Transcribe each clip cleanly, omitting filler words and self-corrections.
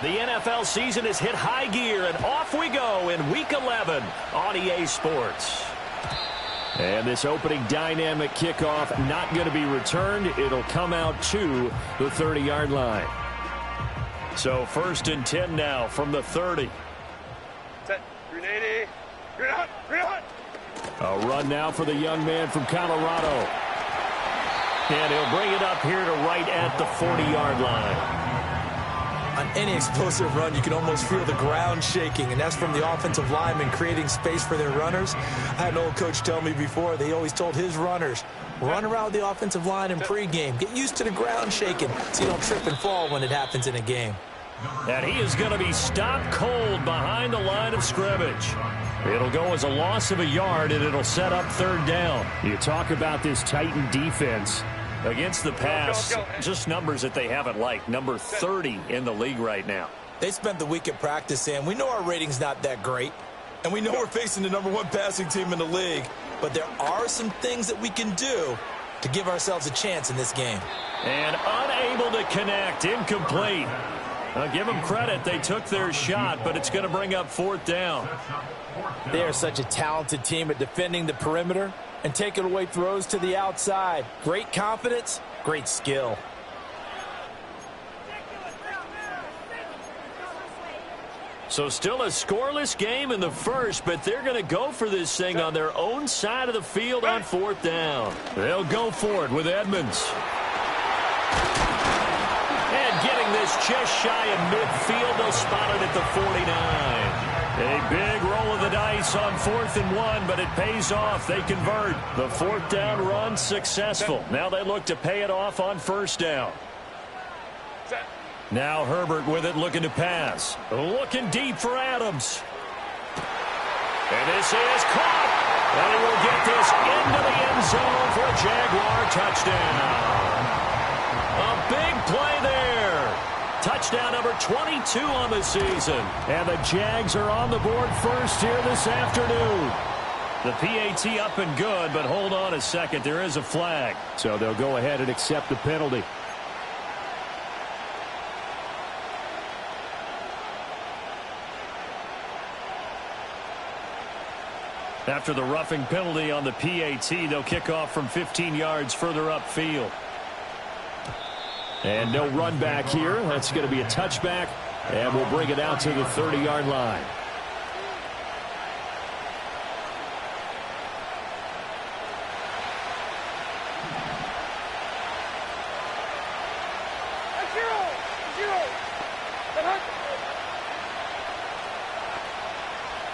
The NFL season has hit high gear, and off we go in Week 11 on EA Sports. And this opening dynamic kickoff not going to be returned. It'll come out to the 30-yard line. So 1st and 10 now from the 30. Set. 380. Green hot. Green hot. A run now for the young man from Colorado. And he'll bring it up here to right at the 40-yard line. On any explosive run, you can almost feel the ground shaking, and that's from the offensive linemen creating space for their runners. I had an old coach tell me before, they always told his runners, run around the offensive line in pregame. Get used to the ground shaking so you don't trip and fall when it happens in a game. And he is going to be stopped cold behind the line of scrimmage. It'll go as a loss of a yard, and it'll set up 3rd down. You talk about this Titan defense. Against the pass, just numbers that they haven't liked. Number 30 in the league right now. They spent the week at practice, and we know our rating's not that great. And we know we're facing the #1 passing team in the league. But there are some things that we can do to give ourselves a chance in this game. And unable to connect, incomplete. Give them credit, they took their shot, but it's going to bring up 4th down. They are such a talented team at defending the perimeter and taking away throws to the outside. Great confidence, great skill. So still a scoreless game in the first, but they're going to go for this thing on their own side of the field on 4th down. They'll go for it with Edmonds. And getting this just shy of midfield, they'll spot it at the 49. A big roll of the dice on 4th and 1, but it pays off. They convert. The 4th down run successful. Now they look to pay it off on 1st down. Now Herbert with it, looking to pass. Looking deep for Adams. And this is caught. And he will get this into the end zone for a Jaguar touchdown. A big play there. Touchdown number 22 on the season. And the Jags are on the board first here this afternoon. The PAT up and good, but hold on a second. There is a flag. So they'll go ahead and accept the penalty. After the roughing penalty on the PAT, they'll kick off from 15 yards further upfield. And no run back here. That's going to be a touchback. And we'll bring it out to the 30-yard line.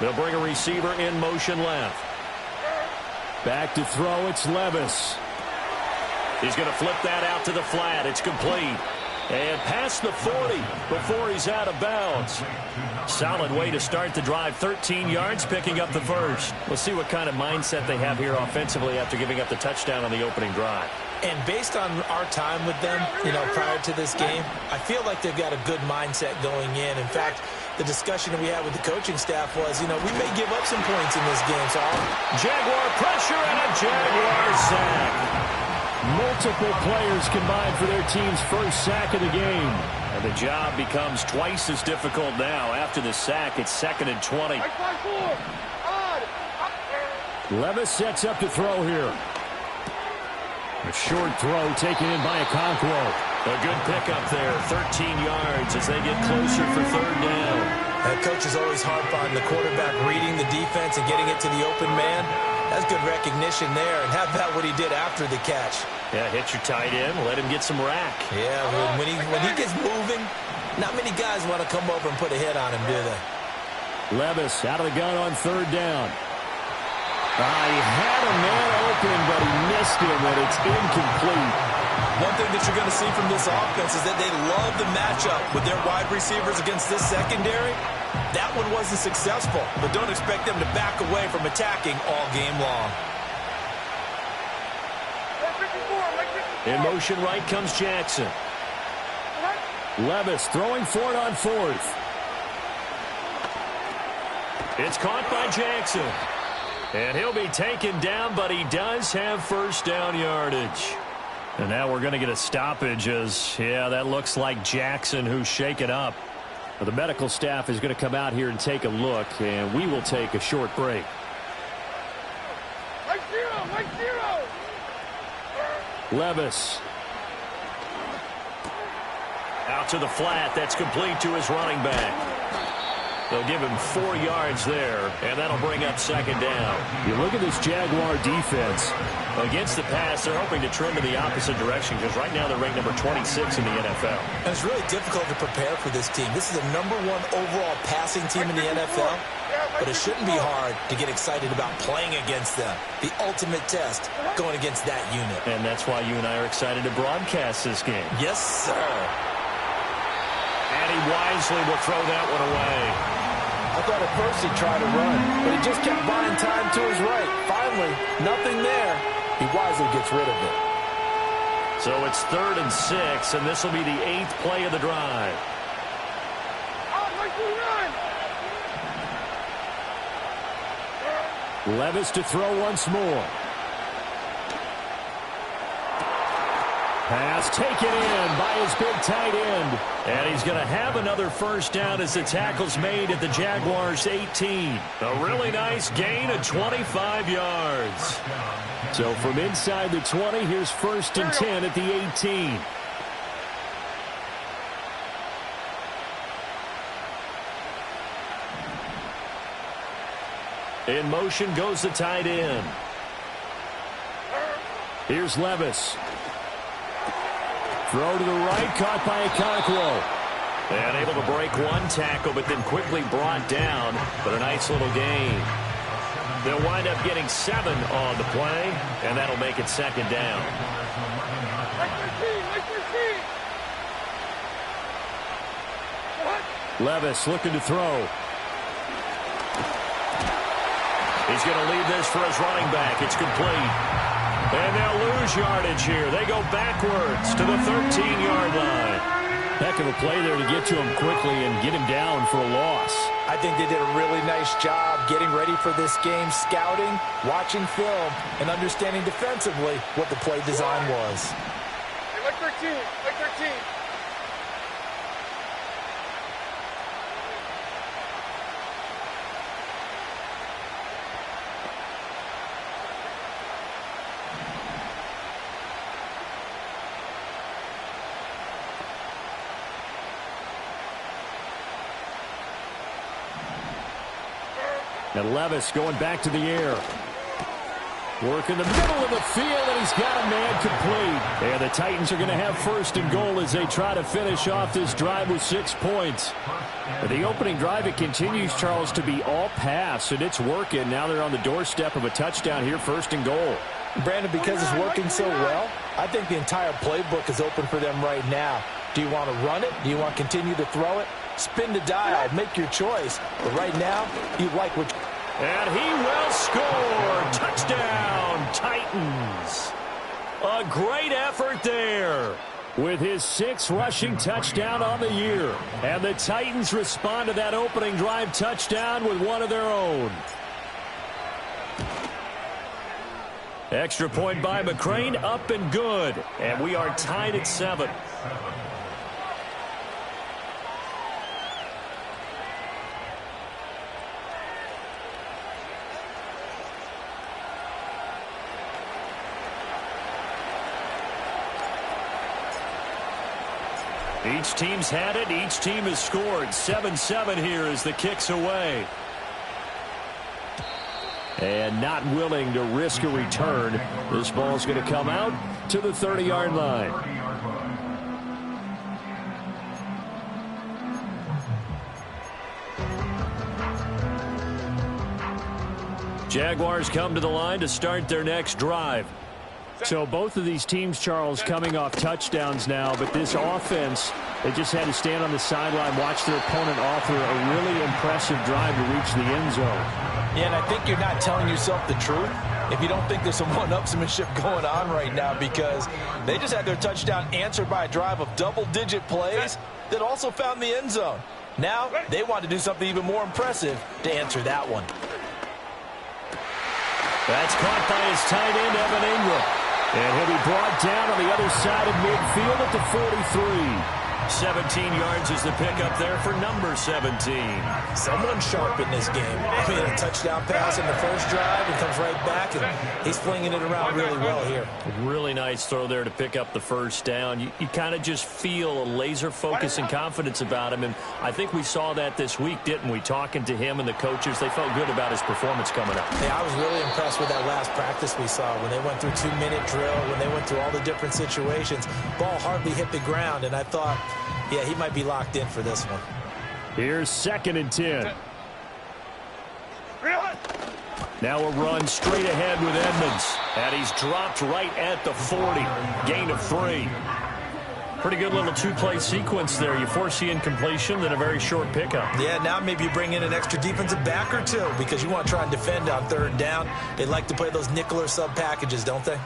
They'll bring a receiver in motion left. Back to throw, it's Levis. He's going to flip that out to the flat. It's complete. And past the 40 before he's out of bounds. Solid way to start the drive. 13 yards, picking up the first. We'll see what kind of mindset they have here offensively after giving up the touchdown on the opening drive. And based on our time with them, prior to this game, I feel like they've got a good mindset going in. In fact, the discussion that we had with the coaching staff was, we may give up some points in this game. So Jaguar pressure and a Jaguar sack. Multiple players combined for their team's first sack of the game. And the job becomes twice as difficult now. After the sack, it's 2nd and 20. Levis sets up to throw here. A short throw taken in by Okonkwo. A good pickup there, 13 yards as they get closer for 3rd down. That coach is always hard finding the quarterback reading the defense and getting it to the open man. That's good recognition there, and how about what he did after the catch? Yeah, hit your tight end, let him get some rack. Yeah, when he gets moving, not many guys want to come over and put a hit on him, do they? Levis out of the gun on 3rd down. He had a man open, but he missed him, and it's incomplete. One thing that you're going to see from this offense is that they love the matchup with their wide receivers against this secondary. That one wasn't successful, but don't expect them to back away from attacking all game long. In motion right comes Jackson. Levis throwing for it on 4th. It's caught by Jackson. And he'll be taken down, but he does have 1st down yardage. And now we're going to get a stoppage as, that looks like Jackson who's shaken up. The medical staff is going to come out here and take a look, and we will take a short break. Like zero. Levis. Out to the flat. That's complete to his running back. They'll give him 4 yards there, and that'll bring up second down. You look at this Jaguar defense. Against the pass, they're hoping to trend in the opposite direction because right now they're ranked number 26 in the NFL. And it's really difficult to prepare for this team. This is the #1 overall passing team in the NFL, but it shouldn't be hard to get excited about playing against them. The ultimate test going against that unit. And that's why you and I are excited to broadcast this game. Yes, sir. And he wisely will throw that one away. I thought at first he'd try to run, but he just kept buying time to his right. Finally, nothing there. He wisely gets rid of it. So it's 3rd and 6, and this will be the 8th play of the drive. Levis to throw once more. Pass taken in by his big tight end. And he's going to have another first down as the tackle's made at the Jaguars' 18. A really nice gain of 25 yards. So from inside the 20, here's 1st and 10 at the 18. In motion goes the tight end. Here's Levis. Throw to the right, caught by Okonkwo. And able to break one tackle, but then quickly brought down. But a nice little gain. They'll wind up getting 7 on the play, and that'll make it second down. Levis looking to throw. He's going to leave this for his running back. It's complete. And they'll lose yardage here. They go backwards to the 13-yard line. Heck of a play there to get to him quickly and get him down for a loss. I think they did a really nice job getting ready for this game, scouting, watching film, and understanding defensively what the play design was. Hey, like 13. And Levis going back to the air. Work in the middle of the field, and he's got a man complete. And the Titans are going to have 1st and goal as they try to finish off this drive with 6 points. The opening drive, it continues, Charles, to be all pass, and it's working. Now they're on the doorstep of a touchdown here, 1st and goal. Brandon, because it's working so well, I think the entire playbook is open for them right now. Do you want to run it? Do you want to continue to throw it? Spin the dial. Make your choice. But right now, you like what... And he will score. Touchdown, Titans. A great effort there with his 6th rushing touchdown on the year. And the Titans respond to that opening drive touchdown with one of their own. Extra point by McCrane, up and good. And we are tied at 7. Each team's had it. Each team has scored. 7-7 here as the kick's away. And not willing to risk a return. This ball's going to come out to the 30-yard line. Jaguars come to the line to start their next drive. So both of these teams, Charles, coming off touchdowns now, but this offense, they just had to stand on the sideline, watch their opponent offer a really impressive drive to reach the end zone. Yeah, and I think you're not telling yourself the truth if you don't think there's some one-upsmanship going on right now, because they just had their touchdown answered by a drive of double-digit plays that also found the end zone. Now they want to do something even more impressive to answer that one. That's caught by his tight end, Evan Ingram. And he'll be brought down on the other side of midfield at the 43. 17 yards is the pickup there for number 17. Someone sharp in this game. I mean, a touchdown pass in the first drive and comes right back, and he's flinging it around really well here. Really nice throw there to pick up the first down. You kind of just feel a laser focus and confidence about him, and I think we saw that this week, didn't we? Talking to him and the coaches, they felt good about his performance coming up. Yeah, I was really impressed with that last practice we saw when they went through 2-minute drill, when they went through all the different situations. Ball hardly hit the ground, and I thought, yeah, he might be locked in for this one. Here's 2nd and 10. Now a run straight ahead with Edmonds. And he's dropped right at the 40. Gain of 3. Pretty good little two-play sequence there. You force the incompletion, then a very short pickup. Yeah, now maybe you bring in an extra defensive back or two because you want to try and defend on 3rd down. They like to play those nickel or sub packages, don't they?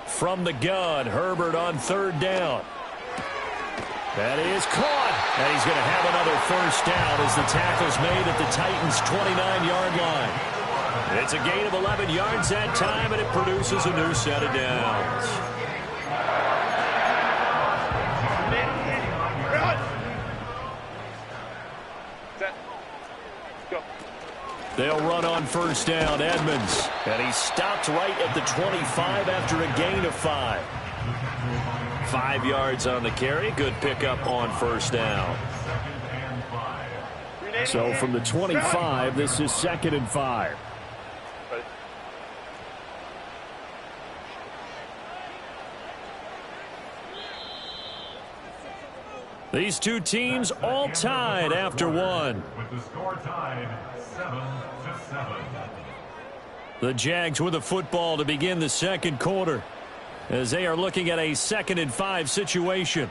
From the gun, Herbert on 3rd down. That is caught. And he's going to have another first down as the tackle's made at the Titans' 29-yard line. It's a gain of 11 yards that time, and it produces a new set of downs. They'll run on 1st down, Edmonds. And he stopped right at the 25 after a gain of 5. 5 yards on the carry. Good pickup on 1st down. So from the 25, this is 2nd and 5. These two teams all tied after 1. With the score tied 7-7. The Jags with a football to begin the 2nd quarter as they are looking at a 2nd and 5 situation.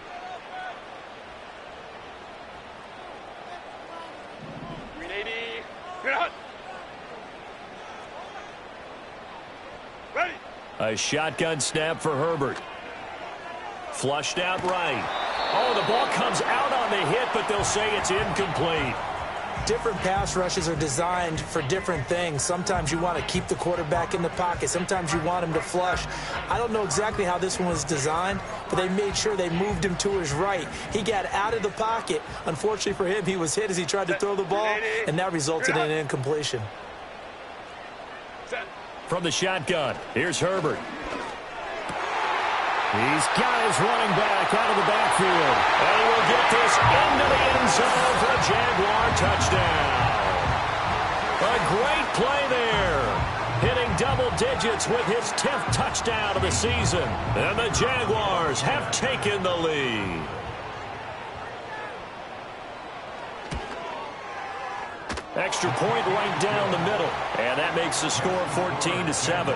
A shotgun snap for Herbert. Flushed out right. Oh, the ball comes out on the hit, but they'll say it's incomplete. Different pass rushes are designed for different things. Sometimes you want to keep the quarterback in the pocket. Sometimes you want him to flush. I don't know exactly how this one was designed, but they made sure they moved him to his right. He got out of the pocket. Unfortunately for him, he was hit as he tried to throw the ball, and that resulted in an incompletion. From the shotgun, here's Herbert. He's got his running back out of the backfield. And he will get this into the end zone for a Jaguar touchdown. A great play there. Hitting double digits with his 10th touchdown of the season. And the Jaguars have taken the lead. Extra point right down the middle. And that makes the score 14-7.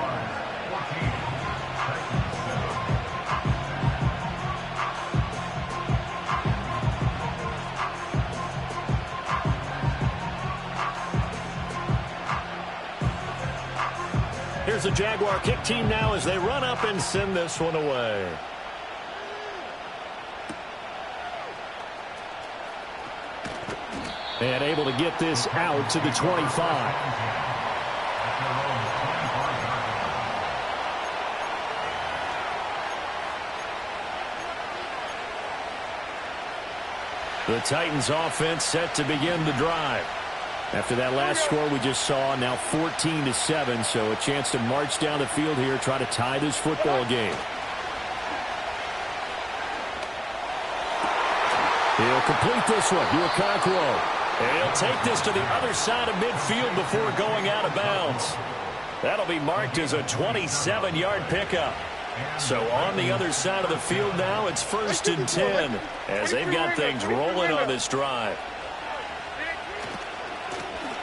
Here's the Jaguar kick team now as they run up and send this one away. And able to get this out to the 25. The Titans offense set to begin the drive. After that last score we just saw, now 14-7, so a chance to march down the field here, try to tie this football game. He'll complete this one to Okonkwo. And he'll take this to the other side of midfield before going out of bounds. That'll be marked as a 27-yard pickup. So on the other side of the field now, it's 1st and 10 as they've got things rolling on this drive.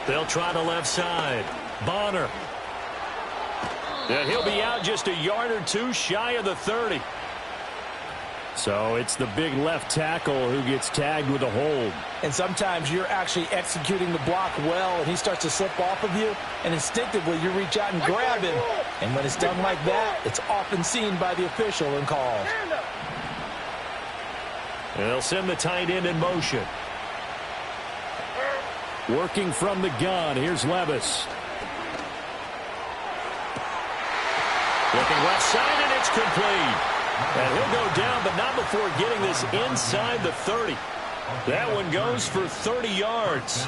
They'll try the left side. Bonner. And he'll be out just a yard or two shy of the 30. So it's the big left tackle who gets tagged with a hold. And sometimes you're actually executing the block well, and he starts to slip off of you, and instinctively you reach out and grab him. And when it's done like that, it's often seen by the official and called. And they'll send the tight end in motion. Working from the gun, here's Levis. Looking left side, and it's complete. And he'll go down, but not before getting this inside the 30. That one goes for 30 yards.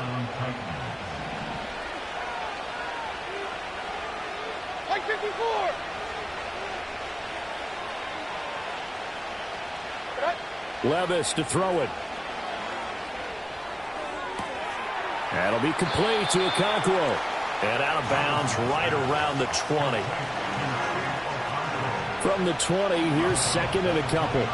Like 54. Levis to throw it. That'll be complete to Okonkwo. And out of bounds right around the 20. From the 20, here's second and a couple.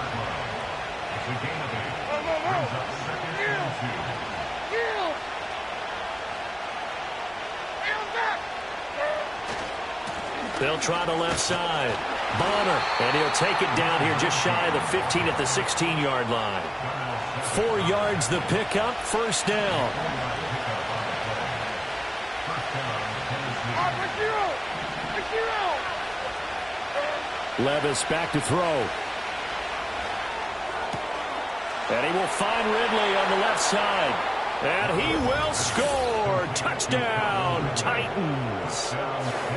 They'll try the left side. Bonner, and he'll take it down here just shy of the 15 at the 16-yard line. 4 yards the pickup, first down. Levis back to throw. And he will find Ridley on the left side. And he will score. Touchdown, Titans.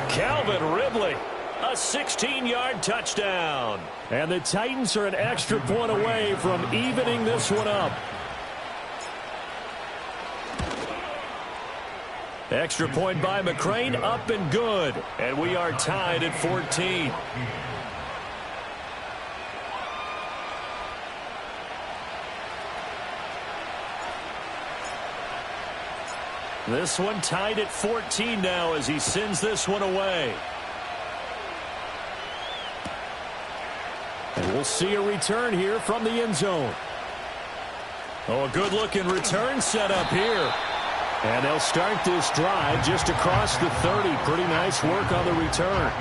Calvin Ridley, a 16-yard touchdown. And the Titans are an extra point away from evening this one up. Extra point by McCrane, up and good. And we are tied at 14. This one tied at 14 now as he sends this one away. And we'll see a return here from the end zone. Oh, a good-looking return set up here. And they'll start this drive just across the 30. Pretty nice work on the return.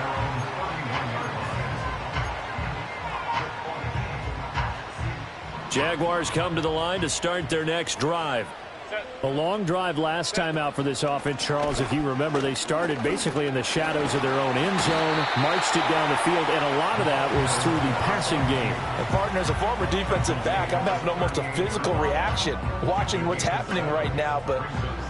Jaguars come to the line to start their next drive. A long drive last time out for this offense, Charles. If you remember, they started basically in the shadows of their own end zone, marched it down the field, and a lot of that was through the passing game. And partner, as a former defensive back, I'm having almost a physical reaction watching what's happening right now. But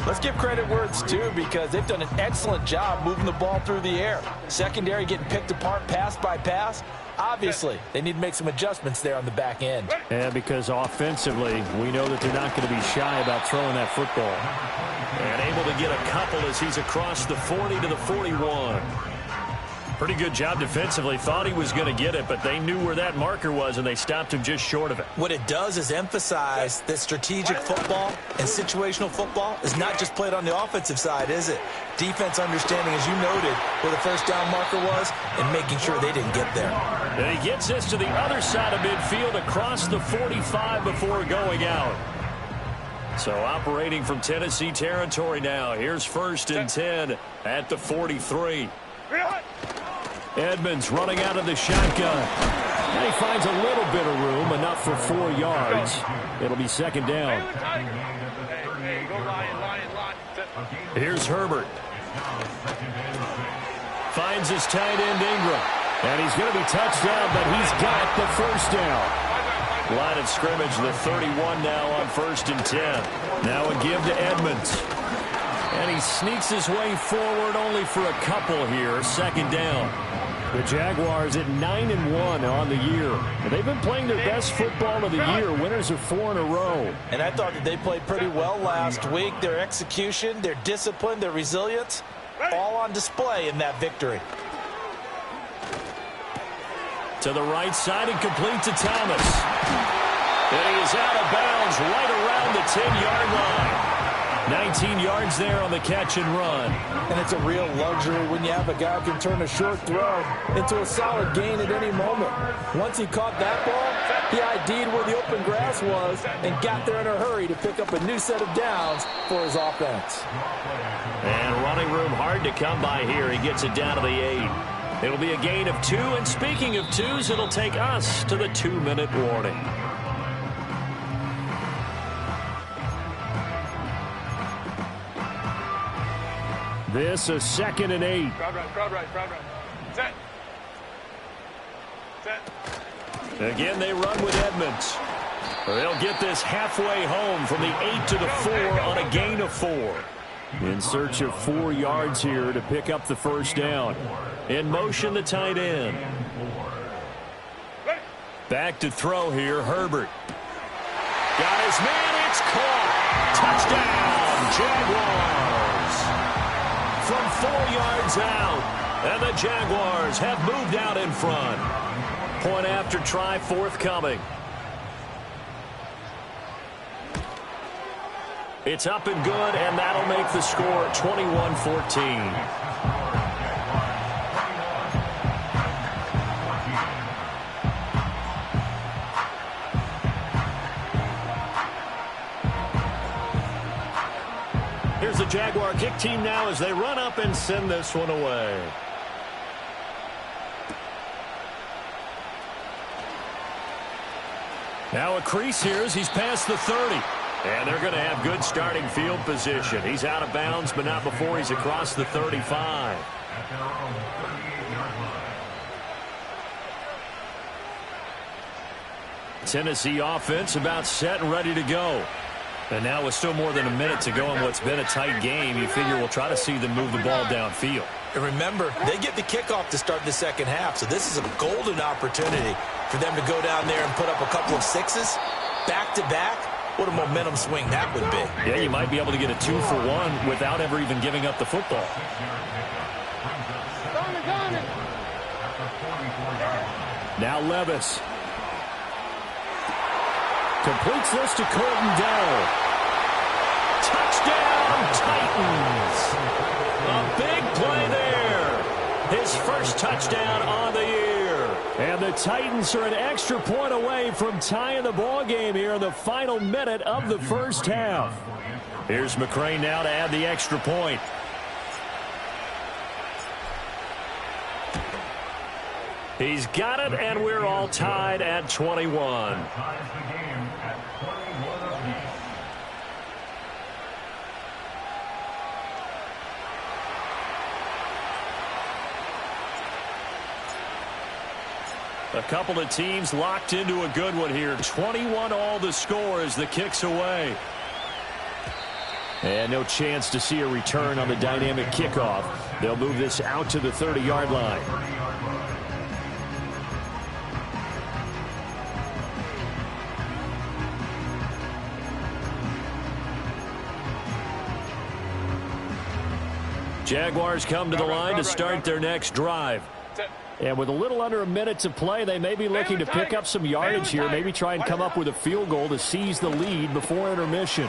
let's give credit where it's due, because they've done an excellent job moving the ball through the air. Secondary getting picked apart pass by pass. Obviously, they need to make some adjustments there on the back end. And because offensively, we know that they're not going to be shy about throwing that football. And able to get a couple as he's across the 40 to the 41. Pretty good job defensively. Thought he was going to get it, but they knew where that marker was, and they stopped him just short of it. What it does is emphasize that strategic football and situational football is not just played on the offensive side, is it? Defense understanding, as you noted, where the first down marker was and making sure they didn't get there. And he gets this to the other side of midfield across the 45 before going out. So operating from Tennessee territory now. Here's first and 10 at the 43. Edmonds running out of the shotgun. And he finds a little bit of room, enough for 4 yards. It'll be second down. Here's Herbert. Finds his tight end Ingram. And he's going to be touched down, but he's got the first down. Line of scrimmage, the 31 now on first and 10. Now a give to Edmonds. And he sneaks his way forward only for a couple here. Second down. The Jaguars at 9-1 on the year. And they've been playing their best football of the year. Winners of 4 in a row. And I thought that they played pretty well last week. Their execution, their discipline, their resilience, all on display in that victory. To the right side and complete to Thomas. And he is out of bounds right around the 10-yard line. 19 yards there on the catch and run. And it's a real luxury when you have a guy who can turn a short throw into a solid gain at any moment. Once he caught that ball, he ID'd where the open grass was and got there in a hurry to pick up a new set of downs for his offense. And running room hard to come by here. He gets it down to the 8. It'll be a gain of 2. And speaking of 2s, it'll take us to the 2-minute warning. This a second and 8. Crowd right. Set. Again, they run with Edmonds. They'll get this halfway home from the 8 to the 4 on a gain of 4. In search of 4 yards here to pick up the first down. In motion, the tight end. Back to throw here, Herbert. Got his man, it's caught. Touchdown, Jaguars. From 4 yards out, and the Jaguars have moved out in front. Point after try forthcoming. It's up and good, and that'll make the score 21-14. Here's the Jaguar kick team now as they run up and send this one away. Now a crease here as he's past the 30. And they're going to have good starting field position. He's out of bounds, but not before he's across the 35. Tennessee offense about set and ready to go. And now with still more than a minute to go in what's been a tight game, you figure we'll try to see them move the ball downfield. And remember, they get the kickoff to start the second half, so this is a golden opportunity for them to go down there and put up a couple of sixes back-to-back. What a momentum swing that would be. Yeah, you might be able to get a 2-for-1 without ever even giving up the football. Now Levis. Completes this to Colton Dell. Touchdown, Titans. A big play there. His first touchdown on the year. And the Titans are an extra point away from tying the ball game here in the final minute of the first half. Here's McCray now to add the extra point. He's got it, and we're all tied at 21. A couple of teams locked into a good one here. 21 all the score as the kick's away. And no chance to see a return on the dynamic kickoff. They'll move this out to the 30-yard line. Jaguars come to the line to start their next drive. And with a little under a minute to play, they may be looking to pick up some yardage here, maybe try and come up with a field goal to seize the lead before intermission.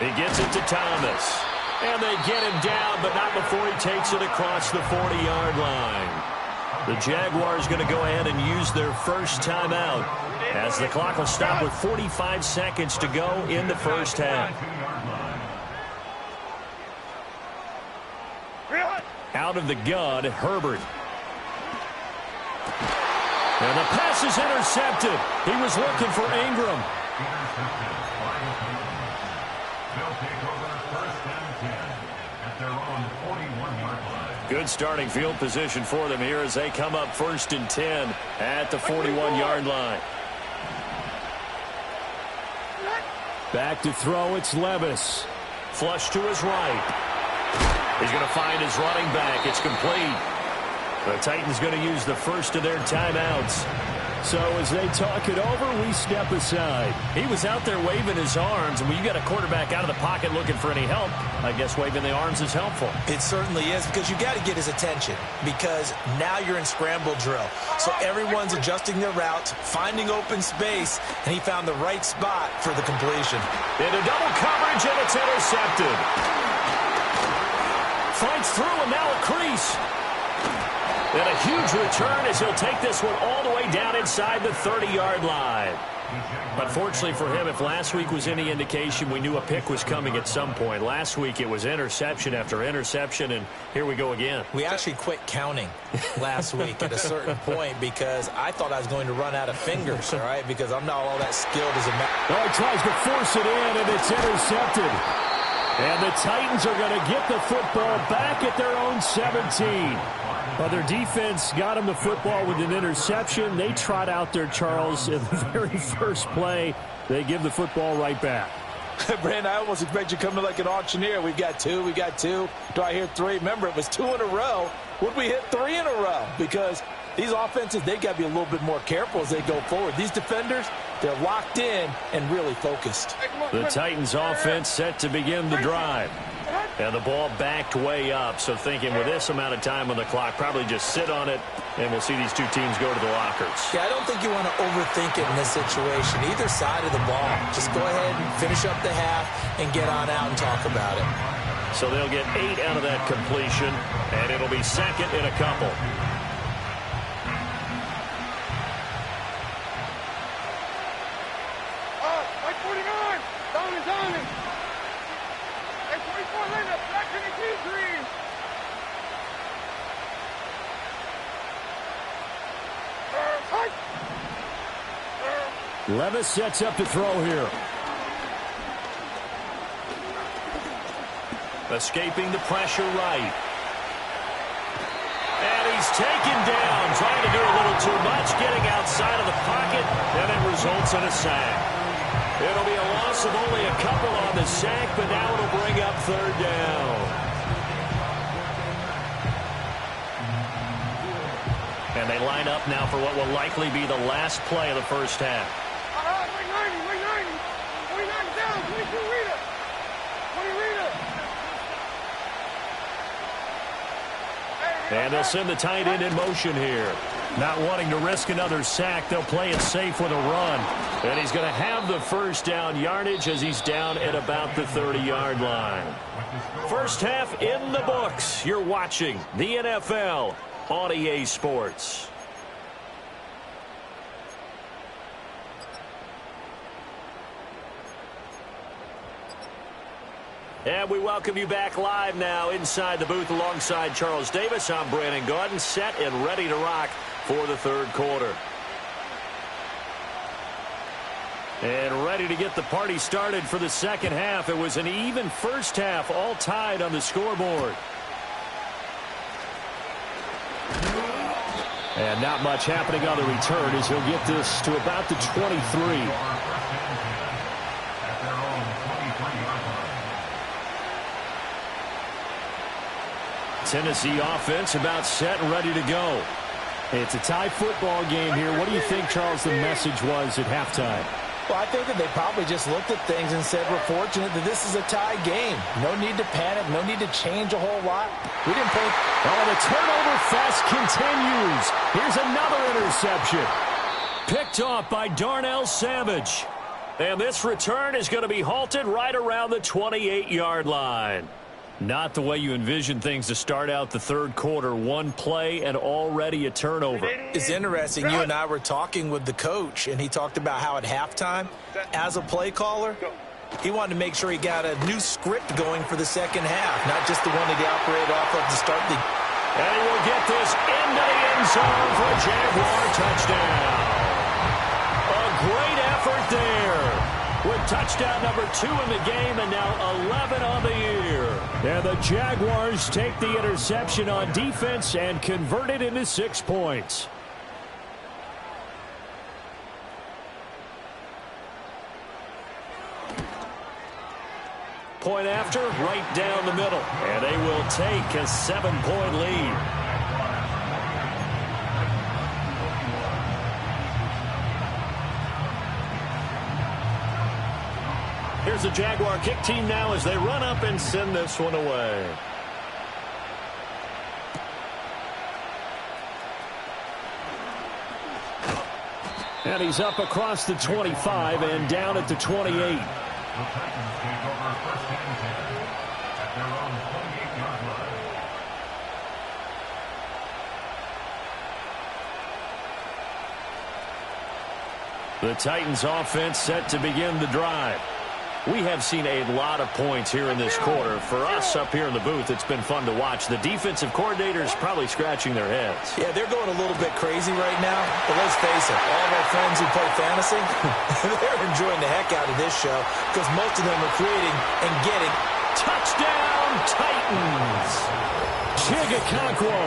He gets it to Thomas. And they get him down, but not before he takes it across the 40-yard line. The Jaguars going to go ahead and use their first timeout as the clock will stop with 45 seconds to go in the first half. Out of the gun, Herbert. And the pass is intercepted. He was looking for Ingram. Good starting field position for them here as they come up 1st and 10 at the 41-yard line. Back to throw, it's Levis. Flush to his right. He's going to find his running back. It's complete. The Titans going to use the first of their timeouts. So as they talk it over, we step aside. He was out there waving his arms, and when you got a quarterback out of the pocket looking for any help, I guess waving the arms is helpful. It certainly is, because you got to get his attention, because now you're in scramble drill. So everyone's adjusting their routes, finding open space, and he found the right spot for the completion. Into double coverage, and it's intercepted. Fights through, and now a crease. And a huge return as he'll take this one all the way down inside the 30-yard line. Unfortunately for him, if last week was any indication, we knew a pick was coming at some point. Last week it was interception after interception, and here we go again. We actually quit counting last week at a certain point because I thought I was going to run out of fingers, all right, because I'm not all that skilled as a man. Oh, he tries to force it in, and it's intercepted. And the Titans are going to get the football back at their own 17. Well, their defense got them the football with an interception. They trot out there, Charles, in the very first play. They give the football right back. Brandon, I almost expect you to come in like an auctioneer. We got two. Do I hear three? Remember, it was 2 in a row. Would we hit 3 in a row? Because these offenses, they got to be a little bit more careful as they go forward. These defenders, they're locked in and really focused. The Titans offense set to begin the drive. And the ball backed way up, so thinking with this amount of time on the clock, probably just sit on it, and we'll see these two teams go to the lockers. Yeah, I don't think you want to overthink it in this situation. Either side of the ball. Just go ahead and finish up the half and get on out and talk about it. So they'll get 8 out of that completion, and it'll be second in a couple. Like 49! Down it! Hey, 24 lineup, back to the key green! Levis sets up to throw here. Escaping the pressure right. And he's taken down, trying to do a little too much, getting outside of the pocket, and it results in a sack. It'll be a loss of only a couple on the sack, but now it'll bring up third down. And they line up now for what will likely be the last play of the first half. Wing 90! 49 down, 22 Rita! 20 Rita! And they'll send the tight end in motion here. Not wanting to risk another sack, they'll play it safe with a run. And he's going to have the first down yardage as he's down at about the 30-yard line. First half in the books. You're watching the NFL on EA Sports. And we welcome you back live now inside the booth alongside Charles Davis. I'm Brandon Gaudin, set and ready to rock for the third quarter. And ready to get the party started for the second half. It was an even first half, all tied on the scoreboard. And not much happening on the return as he'll get this to about the 23. Tennessee offense about set and ready to go. It's a tie football game here. What do you think, Charles, the message was at halftime? Well, I think that they probably just looked at things and said, we're fortunate that this is a tie game. No need to panic. No need to change a whole lot. We didn't play. Oh, the turnover fest continues. Here's another interception. Picked off by Darnell Savage. And this return is going to be halted right around the 28-yard line. Not the way you envision things to start out the third quarter. One play and already a turnover. It's interesting. You and I were talking with the coach, and he talked about how at halftime, as a play caller, he wanted to make sure he got a new script going for the second half, not just the one that he operated off of to start the. And he will get this into the end zone for a Jaguar touchdown. A great effort there. With touchdown number 2 in the game and now 11 on the year. And the Jaguars take the interception on defense and convert it into 6 points. Point after, right down the middle. And they will take a 7-point lead. Here's the Jaguar kick team now as they run up and send this one away. And he's up across the 25 and down at the 28. The Titans take over first and 10 at their own 28-yard line. The Titans offense set to begin the drive. We have seen a lot of points here in this quarter. For us up here in the booth, it's been fun to watch. The defensive coordinators probably scratching their heads. Yeah, they're going a little bit crazy right now. But let's face it, all of our friends who play fantasy, they're enjoying the heck out of this show because most of them are creating and getting. Touchdown, Titans! Chigakonkwo,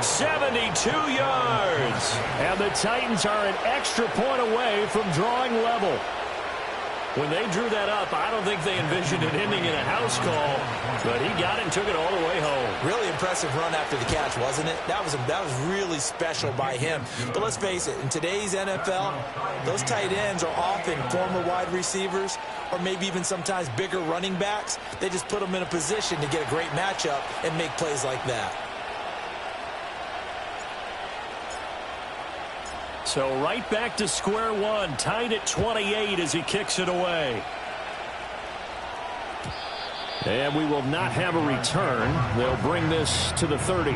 72 yards. And the Titans are an extra point away from drawing level. When they drew that up, I don't think they envisioned it ending in a house call, but he got it and took it all the way home. Really impressive run after the catch, wasn't it? That was really special by him. But let's face it, in today's NFL, those tight ends are often former wide receivers or maybe even sometimes bigger running backs. They just put them in a position to get a great matchup and make plays like that. So right back to square one, tied at 28 as he kicks it away. And we will not have a return. They'll bring this to the 30.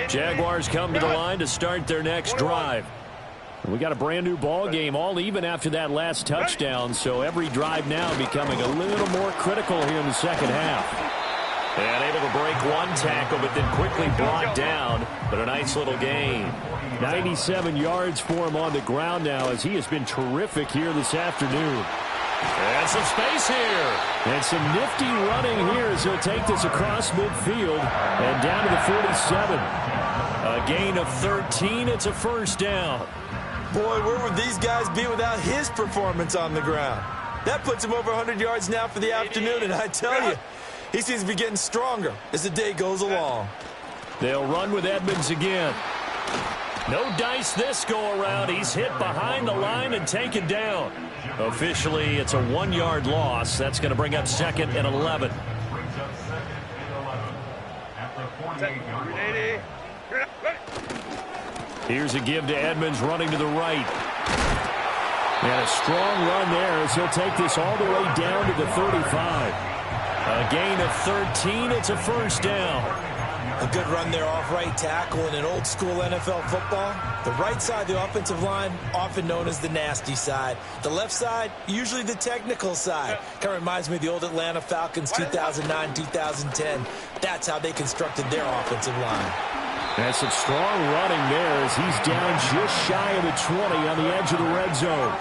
Jaguars come to the line to start their next drive. We got a brand new ball game, all even after that last touchdown, so every drive now becoming a little more critical here in the second half. And able to break one tackle, but then quickly brought down. But a nice little gain. 97 yards for him on the ground now, as he has been terrific here this afternoon. And some space here. And some nifty running here as he'll take this across midfield and down to the 47. A gain of 13. It's a first down. Boy, where would these guys be without his performance on the ground? That puts him over 100 yards now for the afternoon, and I tell you, he seems to be getting stronger as the day goes along. They'll run with Edmonds again. No dice this go-around. He's hit behind the line and taken down. Officially, it's a 1-yard loss. That's going to bring up second and 11. Here's a give to Edmonds running to the right. And a strong run there as he'll take this all the way down to the 35. A gain of 13. It's a first down. A good run there off right tackle in an old school NFL football. The right side of the offensive line, often known as the nasty side. The left side, usually the technical side. Kind of reminds me of the old Atlanta Falcons 2009, 2010. That's how they constructed their offensive line. That's some strong running there as he's down just shy of the 20 on the edge of the red zone.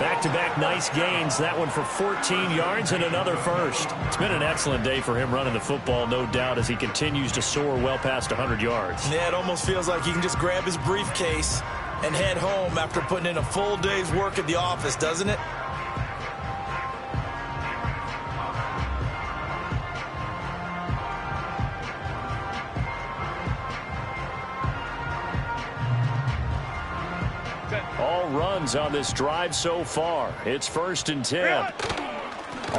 Back-to-back nice gains. That one for 14 yards and another first. It's been an excellent day for him running the football, no doubt, as he continues to soar well past 100 yards. Yeah, it almost feels like he can just grab his briefcase and head home after putting in a full day's work at the office, doesn't it? All runs on this drive so far. It's 1st and 10.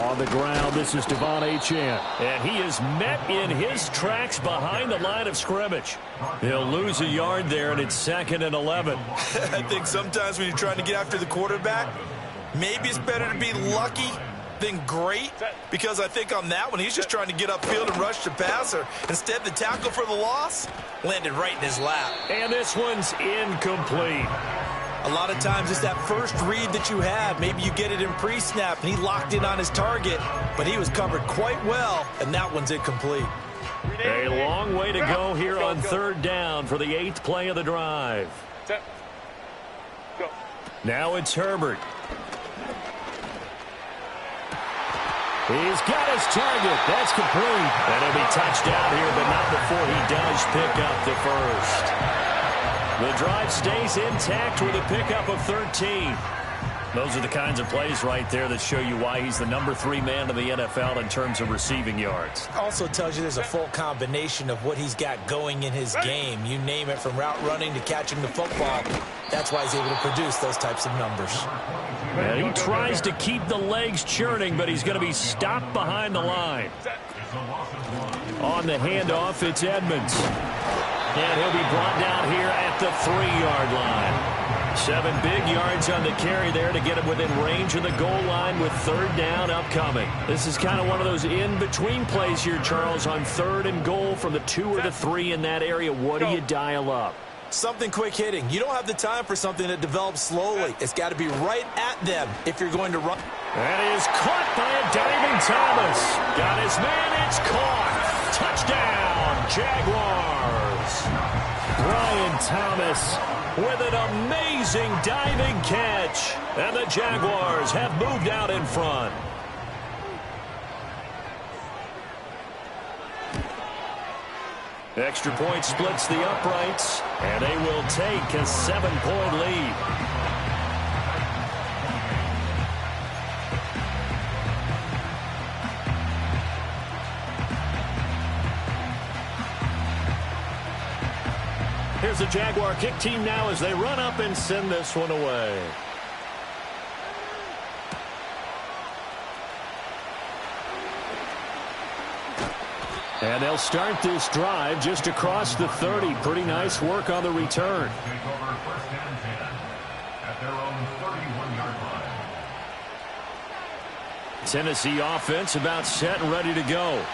On the ground, this is Devon Achane. And he is met in his tracks behind the line of scrimmage. He'll lose a yard there, and it's 2nd and 11. I think sometimes when you're trying to get after the quarterback, maybe it's better to be lucky than great, because I think on that one, he's just trying to get upfield and rush the passer. Instead, the tackle for the loss landed right in his lap. And this one's incomplete. A lot of times it's that first read that you have. Maybe you get it in pre-snap, and he locked in on his target, but he was covered quite well, and that one's incomplete. A long way to go here on 3rd down for the 8th play of the drive. Now it's Herbert. He's got his target. That's complete. And he'll be touched down here, but not before he does pick up the first. The drive stays intact with a pickup of 13. Those are the kinds of plays right there that show you why he's the number 3 man in the NFL in terms of receiving yards. Also tells you there's a full combination of what he's got going in his game. You name it, from route running to catching the football. That's why he's able to produce those types of numbers. And he tries to keep the legs churning, but he's going to be stopped behind the line. On the handoff, it's Edmonds. And he'll be brought down here at the 3-yard line. 7 big yards on the carry there to get him within range of the goal line with 3rd down upcoming. This is kind of one of those in-between plays here, Charles, on 3rd and goal from the 2 or the 3 in that area. What do you dial up? Something quick hitting. You don't have the time for something that develops slowly. It's got to be right at them if you're going to run. That is caught by a diving Thomas. Got his man. It's caught. Touchdown, Jaguars. Brian Thomas with an amazing diving catch. And the Jaguars have moved out in front. Extra point splits the uprights, and they will take a 7-point lead. Here's the Jaguar kick team now as they run up and send this one away. And they'll start this drive just across the 30. Pretty nice work on the return. Take over first and 10 at their own 31-yard line. Tennessee offense about set and ready to go.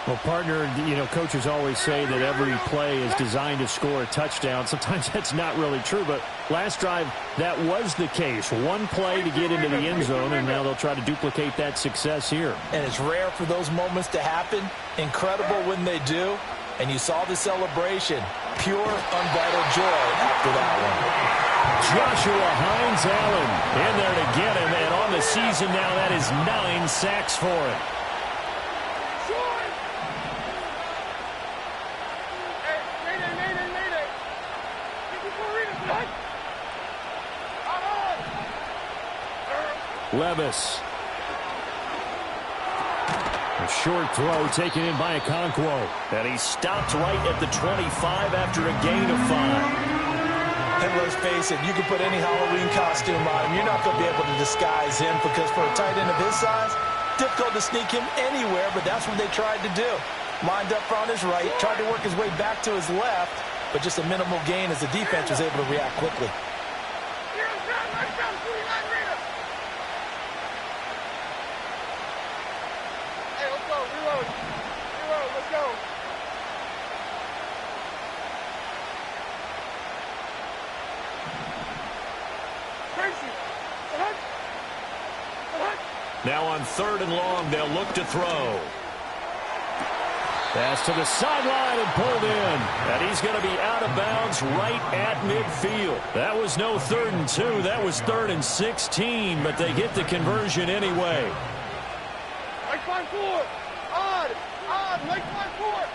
Well, partner, you know, coaches always say that every play is designed to score a touchdown. Sometimes that's not really true, but last drive, that was the case. One play to get into the end zone, and now they'll try to duplicate that success here. And it's rare for those moments to happen. Incredible when they do. And you saw the celebration. Pure, unbridled joy after that one. Joshua Hines-Allen in there to get him, and on the season now, that is 9 sacks for him. Levis. A short throw taken in by Okonkwo. And he stopped right at the 25 after a gain of 5. And let's face it, you can put any Halloween costume on him. You're not going to be able to disguise him because for a tight end of his size, difficult to sneak him anywhere, but that's what they tried to do. Lined up on his right, tried to work his way back to his left, but just a minimal gain as the defense was able to react quickly. Now on 3rd and long, they'll look to throw. Pass to the sideline and pulled in. And he's going to be out of bounds right at midfield. That was no 3rd and 2. That was 3rd and 16, but they get the conversion anyway. Make 5-4. Odd. Make 5-4.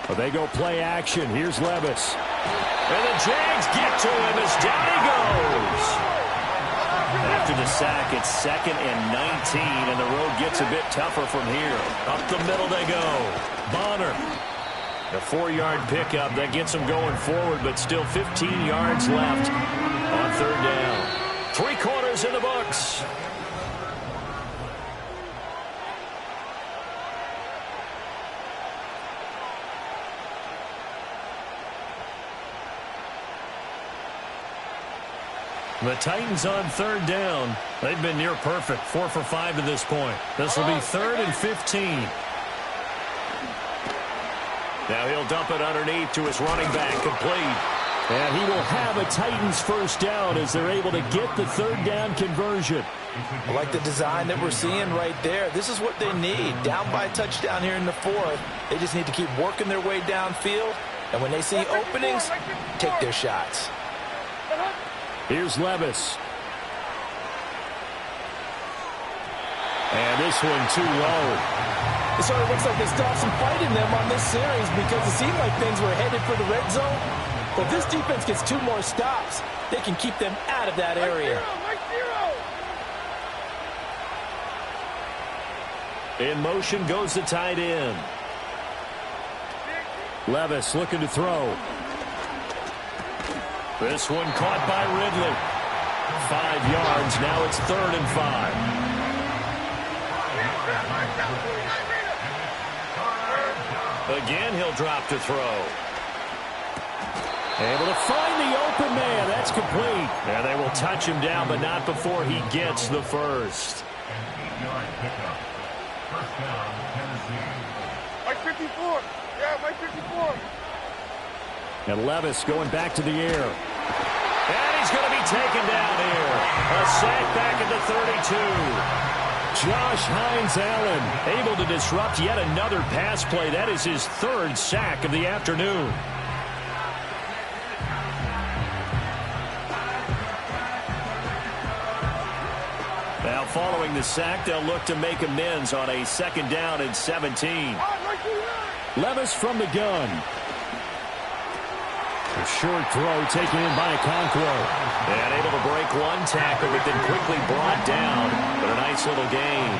Well, they go play action. Here's Levis. And the Jags get to him as down he goes. After the sack, it's 2nd and 19, and the road gets a bit tougher from here. Up the middle they go. Bonner. A 4-yard pickup that gets them going forward, but still 15 yards left on 3rd down. 3 quarters in the books. The Titans on 3rd down. They've been near perfect, 4 for 5 to this point. This will be 3rd and 15. Now he'll dump it underneath to his running back, complete. And he will have a Titans first down as they're able to get the 3rd down conversion. I like the design that we're seeing right there. This is what they need. Down by a touchdown here in the 4th. They just need to keep working their way downfield. And when they see openings, take their shots. Here's Levis. And this one too low. It sort of looks like they stopped some fight in them on this series because it seemed like things were headed for the red zone. But if this defense gets 2 more stops, they can keep them out of that area. In motion goes the tight end. Levis looking to throw. This one caught by Ridley. 5 yards. Now it's 3rd and 5. Again, he'll drop to throw. Able to find the open man. That's complete. And they will touch him down, but not before he gets the first. An 8-yard pickup. First down, Tennessee. Mike 54. Yeah, Mike 54. And Levis going back to the air. And he's going to be taken down here. A sack back at the 32. Josh Hines-Allen able to disrupt yet another pass play. That is his 3rd sack of the afternoon. Now following the sack, they'll look to make amends on a 2nd down and 17. Levis from the gun. A short throw taken in by Okonkwo. And able to break one tackle, but then quickly brought down. But a nice little gain.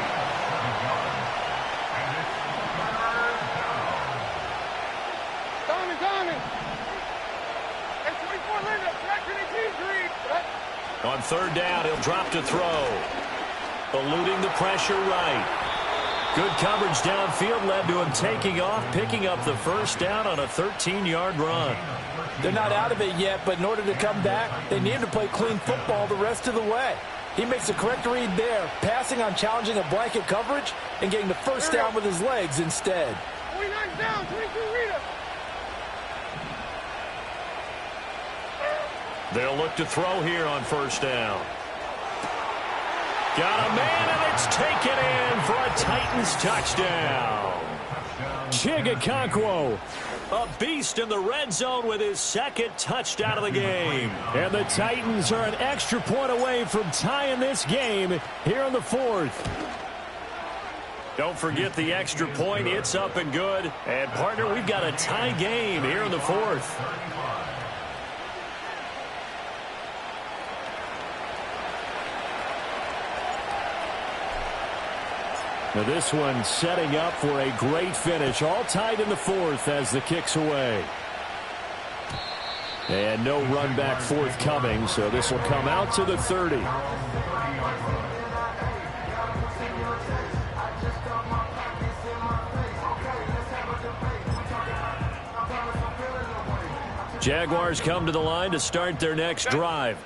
On 3rd down, he'll drop to throw. Eluding the pressure right. Good coverage downfield led to him taking off, picking up the 1st down on a 13-yard run. They're not out of it yet, but in order to come back, they need to play clean football the rest of the way. He makes the correct read there, passing on challenging a blanket coverage and getting the 1st down with his legs instead. 29 down, 22 Rita. They'll look to throw here on 1st down. Got a man, and it's taken in for a Titans touchdown. Chig Okonkwo, a beast in the red zone with his 2nd touchdown of the game. And the Titans are an extra point away from tying this game here in the 4th. Don't forget the extra point. It's up and good. And, partner, we've got a tie game here in the 4th. Now this one setting up for a great finish. All tied in the 4th as the kick's away. And no run back forthcoming, so this will come out to the 30. Jaguars come to the line to start their next drive.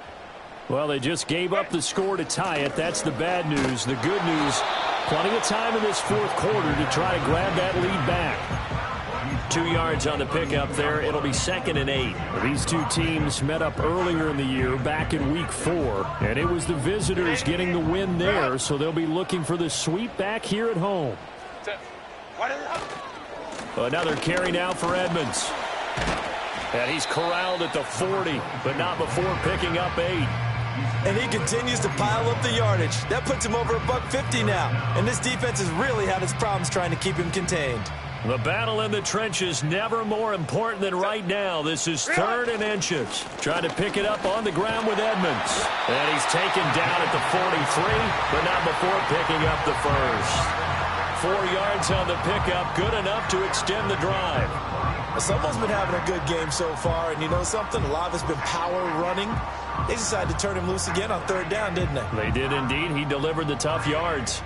Well, they just gave up the score to tie it. That's the bad news. The good news, plenty of time in this 4th quarter to try to grab that lead back. 2 yards on the pickup there. It'll be 2nd and 8. These two teams met up earlier in the year, back in week 4. And it was the visitors getting the win there, so they'll be looking for the sweep back here at home. Another carry now for Edmonds. And he's corralled at the 40, but not before picking up 8. And he continues to pile up the yardage. That puts him over $150 now. And this defense has really had its problems trying to keep him contained. The battle in the trenches never more important than right now. This is 3rd and inches. Trying to pick it up on the ground with Edmonds. And he's taken down at the 43, but not before picking up the 1st. 4 yards on the pickup, good enough to extend the drive. Someone's been having a good game so far, and you know something? A lot has been power running. They decided to turn him loose again on 3rd down, didn't they? They did indeed. He delivered the tough yards.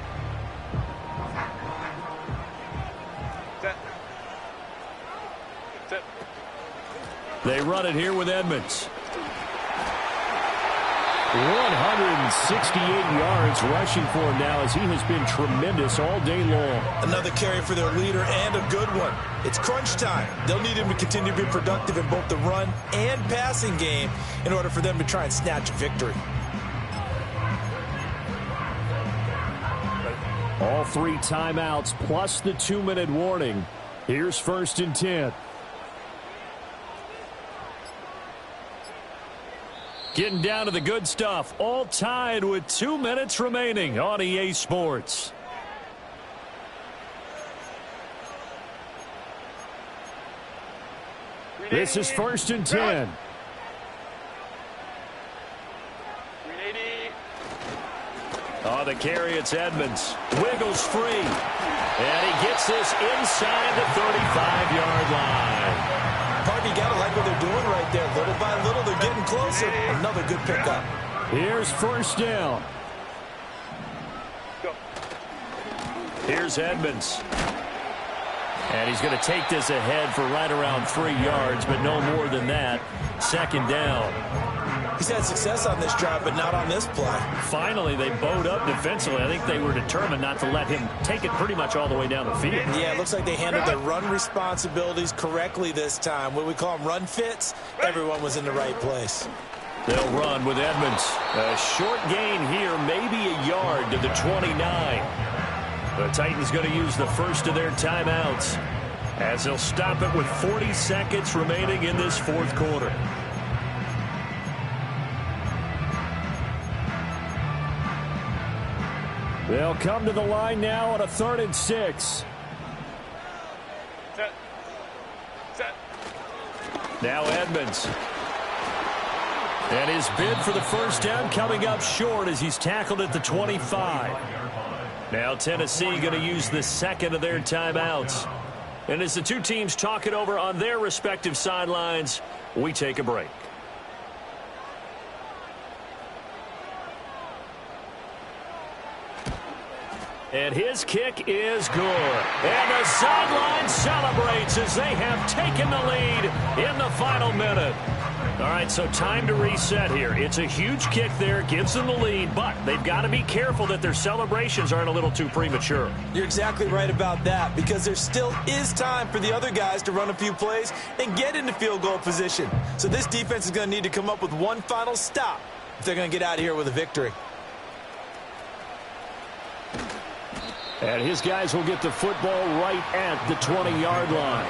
They run it here with Edmonds. 168 yards rushing for him now as he has been tremendous all day long. Another carry for their leader and a good one. It's crunch time. They'll need him to continue to be productive in both the run and passing game in order for them to try and snatch a victory. All 3 timeouts plus the 2-minute warning. Here's 1st and 10. Getting down to the good stuff. All tied with 2 minutes remaining on EA Sports. This is 1st and 10. On the carry, it's Edmonds. Wiggles free. And he gets this inside the 35-yard line. Party, you gotta like what they're doing right there. Little by little, they're getting closer. Another good pickup. Here's 1st down. Here's Edmonds. And he's going to take this ahead for right around 3 yards, but no more than that. 2nd down. He's had success on this drive, but not on this play. Finally, they bowed up defensively. I think they were determined not to let him take it pretty much all the way down the field. Yeah, it looks like they handled their run responsibilities correctly this time. What we call them run fits, everyone was in the right place. They'll run with Edmonds. A short gain here, maybe a yard to the 29. The Titans going to use the first of their timeouts as they'll stop it with 40 seconds remaining in this 4th quarter. They'll come to the line now on a 3rd and 6. Set. Now Edmonds. And his bid for the first down coming up short as he's tackled at the 25. Now Tennessee going to use the second of their timeouts. And as the two teams talk it over on their respective sidelines, we take a break. And his kick is good. And the sideline celebrates as they have taken the lead in the final minute. All right, so time to reset here. It's a huge kick there, gives them the lead, but they've got to be careful that their celebrations aren't a little too premature. You're exactly right about that, because there still is time for the other guys to run a few plays and get into field goal position. So this defense is going to need to come up with one final stop if they're going to get out of here with a victory. And his guys will get the football right at the 20-yard line.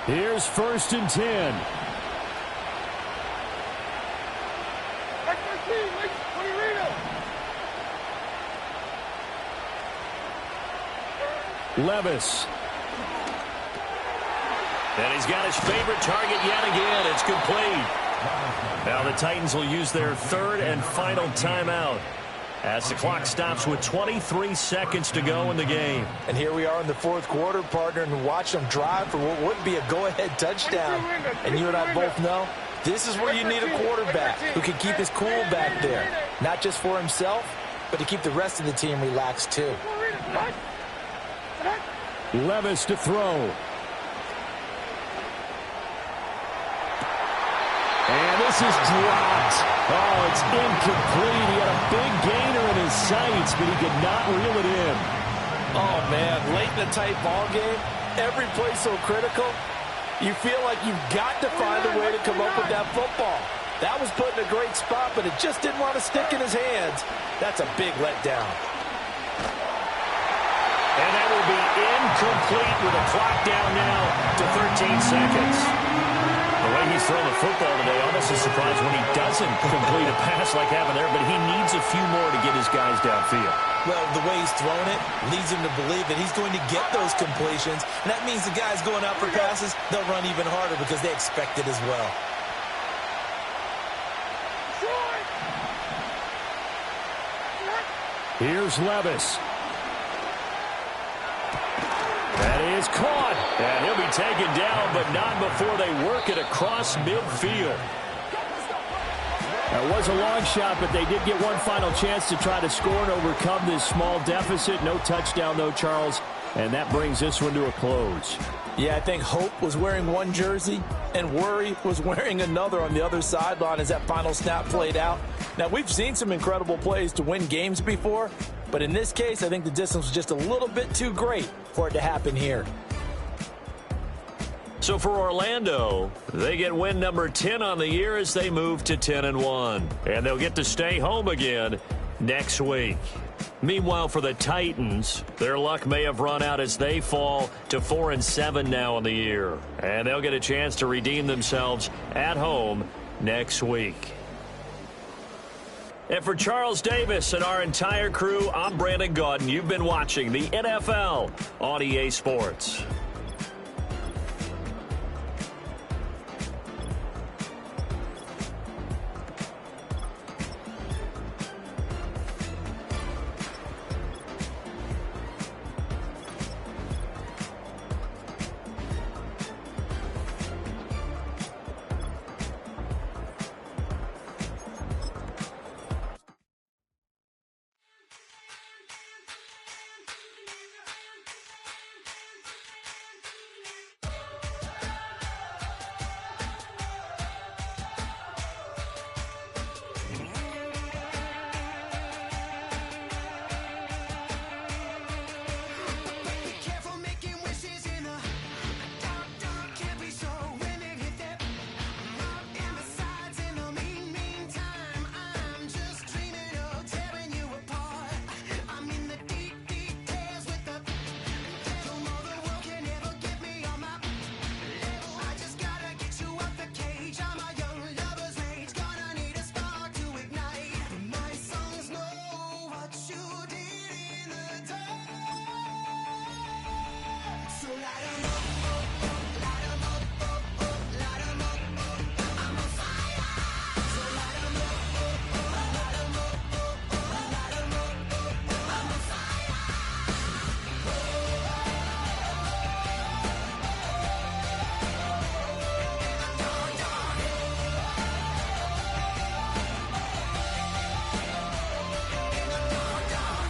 Here's 1st and 10. Levis. And he's got his favorite target yet again. It's complete. Now the Titans will use their 3rd and final timeout as the clock stops with 23 seconds to go in the game. And here we are in the 4th quarter, partner, and watch them drive for what would be a go-ahead touchdown. And you and I both know this is where you need a quarterback who can keep his cool back there, not just for himself, but to keep the rest of the team relaxed too. Levis to throw. And this is dropped. Oh, it's incomplete. He had a big gainer in his sights, but he could not reel it in. Oh, man, late in a tight ball game, every play so critical, you feel like you've got to find a way to come up with that football. That was put in a great spot, but it just didn't want to stick in his hands. That's a big letdown. And that will be incomplete with a clock down now to 13 seconds. The way he's throwing the football today, almost a surprise when he doesn't complete a pass like happened there, but he needs a few more to get his guys downfield. Well, the way he's throwing it leads him to believe that he's going to get those completions, and that means the guys going out for passes, they'll run even harder because they expect it as well. Here's Levis. That is caught. And he'll be taken down, but not before they work it across midfield. That was a long shot, but they did get one final chance to try to score and overcome this small deficit. No touchdown, though, Charles. And that brings this one to a close. Yeah, I think Hope was wearing one jersey and Worry was wearing another on the other sideline as that final snap played out. Now, we've seen some incredible plays to win games before, but in this case, I think the distance was just a little bit too great for it to happen here. So for Orlando, they get win number 10 on the year as they move to 10-1. And they'll get to stay home again next week. Meanwhile, for the Titans, their luck may have run out as they fall to 4-7 now in the year. And they'll get a chance to redeem themselves at home next week. And for Charles Davis and our entire crew, I'm Brandon Gaudin. You've been watching the NFL on EA Sports. you did in the dark. So light 'em up, light 'em up, light 'em up, I'm on fire. So light 'em up, light 'em up, light 'em up, I'm on fire.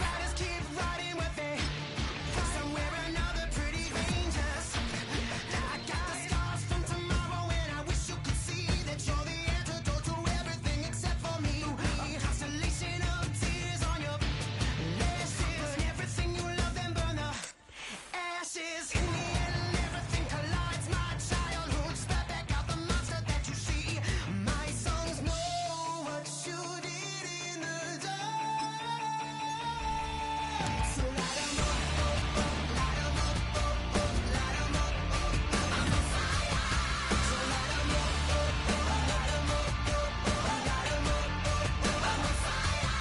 Riders keep riding with me. Somewhere another pretty dangerous. I got the scars from tomorrow, and I wish you could see that you're the antidote to everything except for me. A constellation of tears on your lashes. Burn everything you love, then burn the ashes. In the end, everything collides. My childhood, spat back out the monster that you see. My songs know what you did in the dark. So light 'em up, light 'em up, light 'em up, I'm on fire. So light 'em up, light 'em up, light 'em up, I'm on fire.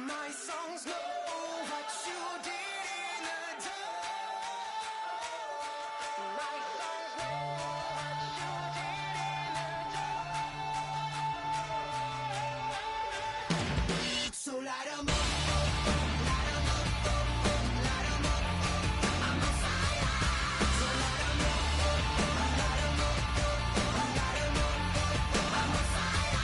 My songs know what you did in the dark. My songs know what you did in the dark. So light 'em up, light 'em up, light 'em up, I'm on fire. So light 'em up, light 'em up, light 'em up, I'm on fire.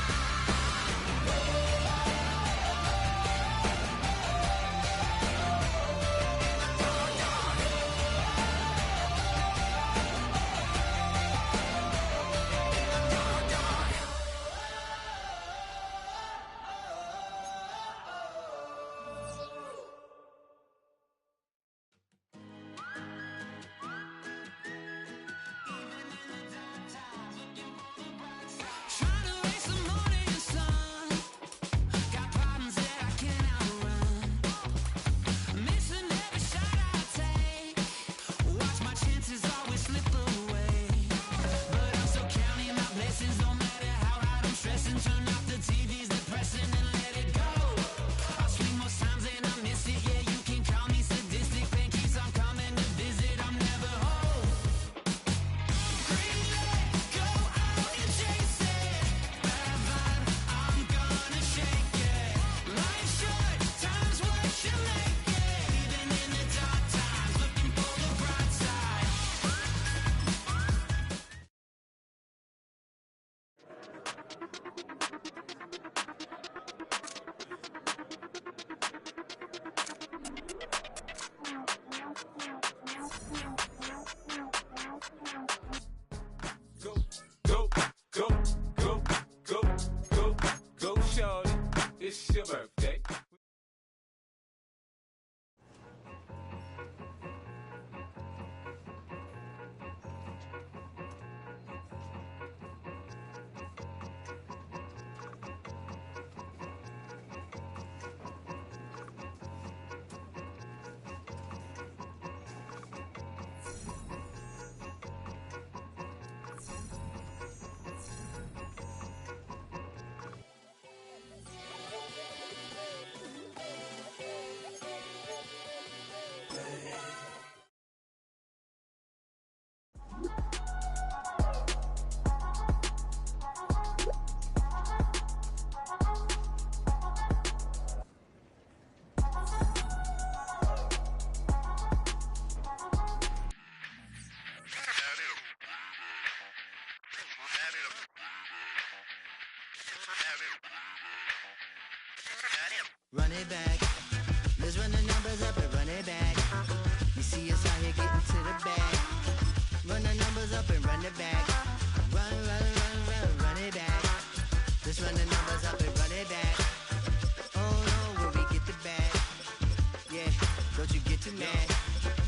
Trying to raise the morning sun. Got problems that I can't outrun. Missing every shot I take. Watch my chances always slip away. But I'm still counting my blessings. No matter how hard I'm stressing. Turn off the TV's depressing and let it go. I'll swing most times and I miss it. Yeah, you can call me sadistic. Pain keeps on coming to visit. I'm never home. Green light, go out and chase it. Bad vibe, I'm gonna shake it. Life's short, time's what you make it. Even in the dark times, looking for the bright side. Go, go, go, go, go, go, go, shorty. It's your birthday. Run it back. Let's run the numbers up and run it back. You see us out here getting to the bag. Run the numbers up and run it back. Run, run, run, run, run it back. Let's run the numbers up and run it back. Oh no, when we get the bag. Yeah, don't you get too mad.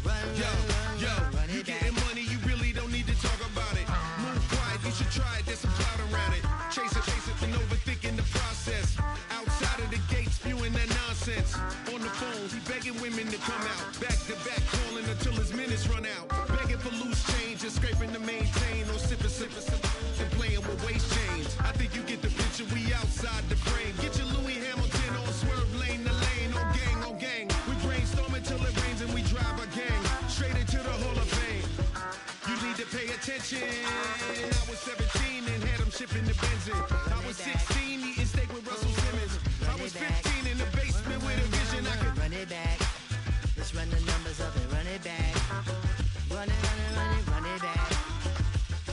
Run, run, run, run, run it back. You getting money, you really don't need to talk about it. Move quiet, you should try it, there's some clout around it. Chase it, and overthinking the process. process. Outside of the gates, spewing that nonsense. On the phone, he begging women to come out. Back to back, calling until his minutes run out. Begging for loose change, just scraping to maintain. Or sipping, and playing with waist chains. I think you get the picture, we outside the frame. Get your Louis Hamilton on swerve lane to lane. On gang. We brainstorm until it rains and we drive our gang straight into the Hall of Fame. You need to pay attention. I was 17 and had them shipping the Benzin. I was 16 eating steak with Russell Simmons. I was 15 in the basement with a vision. I could run it back. Let's run the numbers up and run it back. Run it back.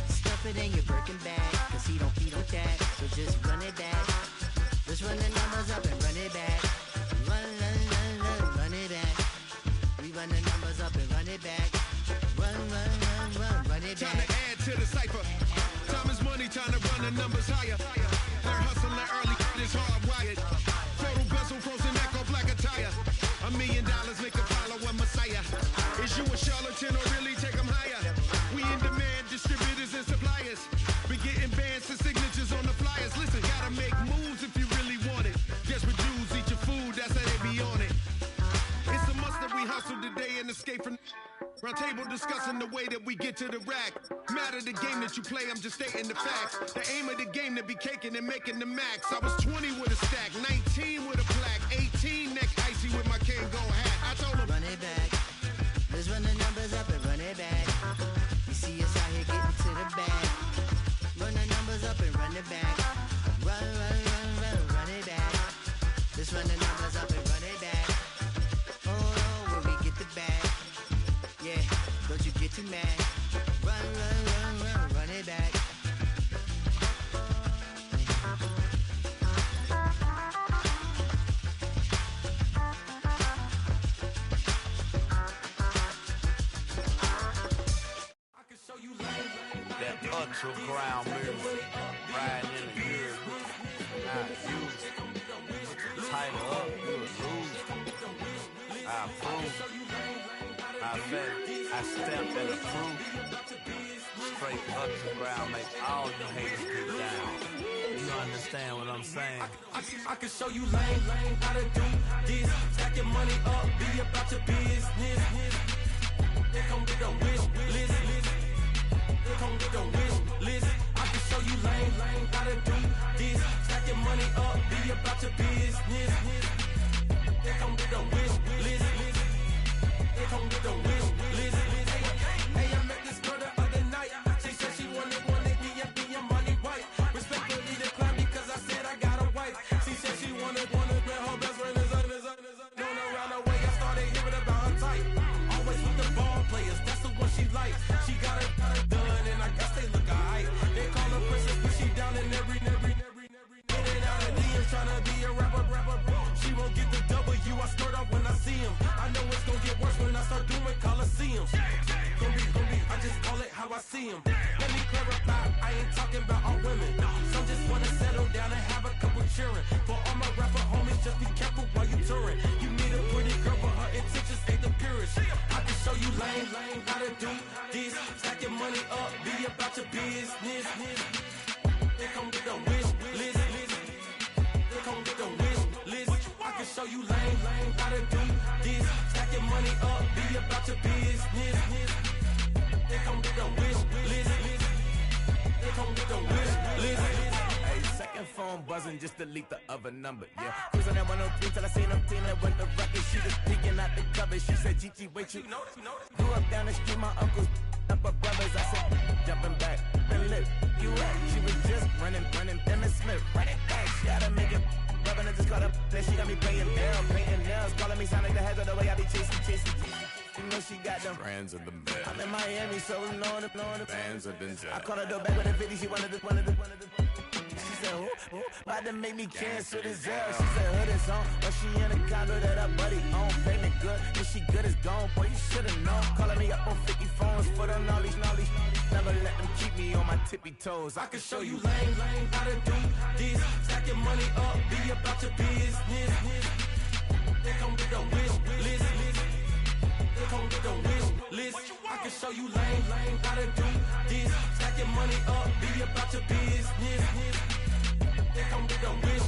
Stuff it in your Birkin bag, cause he don't that. So just run it back. Let's run the numbers up and run it back. Run it back. We run the numbers up and run it back. Run it time back. to add to the cipher. Time is money, time to run the numbers higher. Learn hustling early, it's hardwired. Total bezel, frozen neck or black attire. $1 million make a follow a messiah. Is you a charlatan or really take them higher? We in demand, distributors and suppliers. Be getting bands and signatures on the flyers. Listen, gotta make moves if you really want it. Desperate Jews eat your food, that's how they be on it. It's a must that we hustle today and escape from round table discussing the way that we get to the rack. Matter the game that you play, I'm just stating the facts. The aim of the game to be caking and making the max. I was 20 with a stack, 19 with a plaque, 18 neck icy with my Kango hat. I told him, Run it back. Let's run the numbers up and run it back. You see us out here getting to the bag. Run the numbers up and run it back. Run it back. Let's run the numbers up and run it back. Oh, when we get the bag. Yeah, don't you get too mad. Run it back. That underground music, riding in the years, I use tighten up, you lose. I approve. I bet I stamped and approved. Straight underground, make all you haters get down. You understand what I'm saying? I can show you lame, how to do this. Stack your money up, be about your business. They come with a wish list. They come with a wish list. I can show you lame, how to do this. Stack your money up, be about your business. They come with a wish list. They come with a wish list. Hey, I met this girl the other night. She said she wanted be your money white. Respectfully declined because I said I got a wife. She said she wanted when her best friend is known around the way. I started hearing about her type. Always with the ball players, that's the one she likes. She got it done, and I guess they look alright. They call her princess, but she down in every. In and out of DMs, tryna be a rapper. She won't get the W, I skirt off when I see him. I know it's gonna get worse when I start doing Coliseums. Gonna be, I just call it how I see him. Let me clarify, I ain't talking about all women. Some just wanna settle down and have a couple cheering. For all my rapper homies, just be careful while you touring. You need a pretty girl, but her intentions ain't the purest. I can show you lame, how to do this. Stack your money up, be about your business. They come with a wish list. They come with a wish list. I can show you lame, how to do this. Stack your money up, be about your business. They come with a wish list. They come with a wish list. Hey, second phone buzzing, just delete the other number, yeah. Cruising at 103 till I seen them team that went the record. She was peeking out the cover. She said, Gigi, wait, you grew up down the street, my uncles up her brothers. I said, jumping back, been lit. You at? She was just running, Emma Smith, running back. She gotta make it. Rubbing it, just caught up. Then she got me paying down, painting nails, calling me sound like the heads of the way I be chasing. You know she got them Brands of the bed. I'm in Miami, so knowing the Bands of the I caught her door back with a 50, she wanted the. She said, who? About to make me cancel this L. She said, hood is on, but she in a condo that her buddy own. Payment good, if she good is gone, boy, you should've known. Calling me up on 50 phones, foot on all these. Never let them keep me on my tippy toes. I can show you lame, how to do this. Stack your money up, be about your business. They come with a wish list. They come with a wish list. I can show you lame, how to do this. Stack your money up, be about your business. They come with a wish